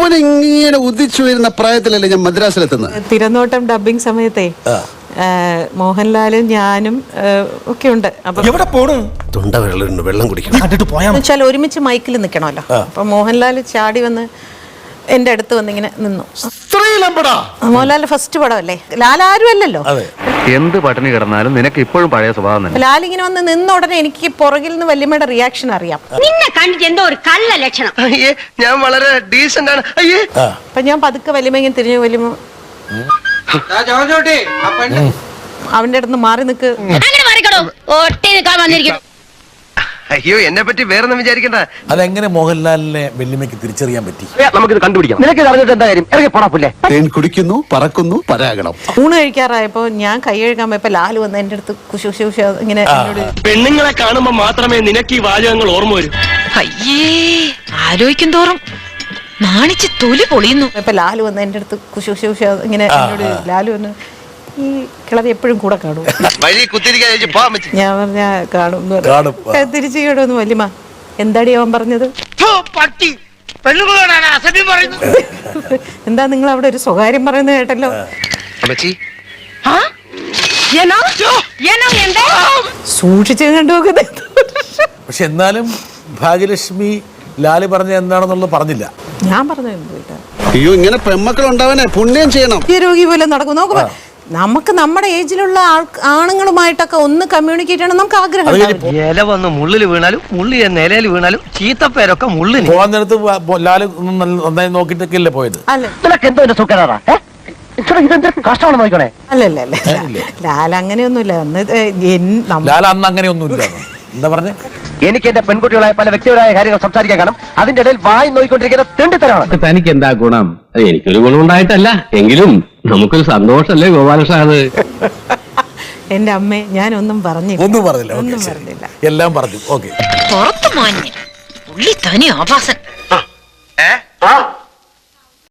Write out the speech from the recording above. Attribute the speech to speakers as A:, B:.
A: യൗവനം ഇങ്ങനെ ഉദിച്ചു വരുന്ന പ്രായത്തിലല്ലേ ഞാൻ മദ്രാസിലെത്തുന്നത്.
B: തിരനോട്ടം ഡബിങ് സമയത്തെ മോഹൻലാലും ഞാനും ഒക്കെ ഉണ്ട്.
A: തൊണ്ട വെള്ളം കുടിക്കണം.
B: ഒരുമിച്ച് മൈക്കിൽ നിൽക്കണമല്ലോ. അപ്പൊ മോഹൻലാൽ ചാടി വന്ന് എന്റെ അടുത്ത് വന്ന് ഇങ്ങനെ നിന്നു. മോഹൻലാൽ ഫസ്റ്റ് പടമല്ലേ, ലാൽ ആരും അല്ലല്ലോ.
C: എന്ത് പട്ടിണി കിടന്നാലും നിനക്ക് ഇപ്പോഴും പഴയ സ്വഭാവം തന്നെ.
B: ലാൽ ഇങ്ങനെ വന്ന് നിന്ന ഉടനെ എനിക്ക് പുറകിൽ നിന്ന് വല്യമ്മയുടെ റിയാക്ഷൻ അറിയാം.
D: നിന്നെ കണ്ടിട്ട് എന്തോ ഒരു കള്ള ലക്ഷണം.
E: ഞാൻ വളരെ ഡീസന്റ് ആണ്.
B: അപ്പൊ ഞാൻ പതുക്കെ വല്യമ്മ ഇങ്ങനെ തിരിഞ്ഞു. വല്യമ്മ അവന്റെ അടുത്ത് മാറി നിക്ക്.
D: അങ്ങനെ മാറിക്കടോ, ഒട്ടി നിൽക്കാൻ വന്നിരിക്കും.
E: അയ്യോ, എന്നെ പറ്റി വേറൊന്നും വിചാരിക്കണ്ട.
F: അതെങ്ങനെ മോഹൻലാലിനെ വല്യമ്മയ്ക്ക് തിരിച്ചറിയാൻ പറ്റി?
E: നമുക്കിത് കണ്ടുപിടിക്കാം. നിനക്ക് അറിഞ്ഞിട്ട് എന്താ കാര്യം? ഇറങ്ങി പോടാ.
A: തേൻ കുടിക്കുന്നു, പറക്കുന്നു, പരാഗണം.
B: ഊണ് കഴിക്കാറായപ്പോ ഞാൻ കൈ കഴുകാൻ പോയപ്പോ ലാൽ വന്ന് എന്റെ അടുത്ത് കുശു ഇങ്ങനെ.
E: പെണ്ണുങ്ങളെ കാണുമ്പോ മാത്രമേ നിനക്ക് ഈ വാചകങ്ങൾ ഓർമ്മ വരൂ.
D: അയ്യേ, ആലോചിക്കും തോറും നാണിച്ച് തൊലി പൊളിയുന്നു.
B: ഇപ്പൊ ലാൽ വന്ന് എന്റെ അടുത്ത് കുശു ഇങ്ങനെ. ലാലു വന്ന് ഈ കിളവി എപ്പോഴും കൂടെ കാണും. ഞാൻ പറഞ്ഞ കാണും തിരിച്ചു കേടോന്ന്. വല്യമ്മ എന്താടി അവൻ പറഞ്ഞത്? എന്താ നിങ്ങൾ അവിടെ ഒരു സ്വകാര്യം പറയുന്നത് കേട്ടല്ലോ. സൂക്ഷിച്ച് കണ്ടുനോക്കുന്നത്.
F: പക്ഷെ എന്നാലും ഭാഗ്യലക്ഷ്മി ലാല് പറഞ്ഞ എന്താണെന്നുള്ളത് പറഞ്ഞില്ല.
B: ഞാൻ പറഞ്ഞു
A: അയ്യോ, ഇങ്ങനെ പെമ്മക്കൾ ഉണ്ടാവാനേ പുണ്യം ചെയ്യണം.
B: രോഗി പോലെ നടക്കും. നോക്കുമ്പോ നമുക്ക് നമ്മുടെ ഏജിലുള്ള ആണുങ്ങളുമായിട്ടൊക്കെ ഒന്ന് കമ്മ്യൂണിക്കേറ്റ് ചെയ്യണം നമുക്ക് ആഗ്രഹം.
E: ഇല വന്ന് മുള്ളിൽ വീണാലും മുള്ളി നിലയിൽ വീണാലും ചീത്തപ്പേരൊക്കെ മുള്ളിന്
F: പോകാൻ നേരത്ത് ലാല് നന്നായി നോക്കിട്ടൊക്കെയല്ലേ പോയത്?
B: അല്ലല്ല ലാൽ അങ്ങനെയൊന്നുമില്ല.
F: ലാൽ അന്ന് അങ്ങനെയൊന്നുമില്ല. എന്താ പറഞ്ഞേ?
E: എനിക്ക് എന്റെ പെൺകുട്ടികളായ പല വ്യക്തിപരമായ കാര്യങ്ങൾ സംസാരിക്കാൻ കാണും. അതിന്റെ ഇടയിൽ വായി നോക്കിക്കൊണ്ടിരിക്കുന്ന തെണ്ടിത്തരാണ്.
C: തനിക്ക് എന്താ ഗുണം? എനിക്കൊരു ഗുണം ഉണ്ടായിട്ടല്ല, എങ്കിലും നമുക്കൊരു സന്തോഷല്ലേ ഗോപാലകൃഷ്ണ. അത്
B: എന്റെ അമ്മേ, ഞാനൊന്നും പറഞ്ഞില്ല.
F: ഒന്നും പറഞ്ഞില്ല. എല്ലാം പറഞ്ഞു. ഓക്കെ.
D: പുറത്തു മാഞ്ഞ് ഉള്ളി തനി ആഭാസൻ.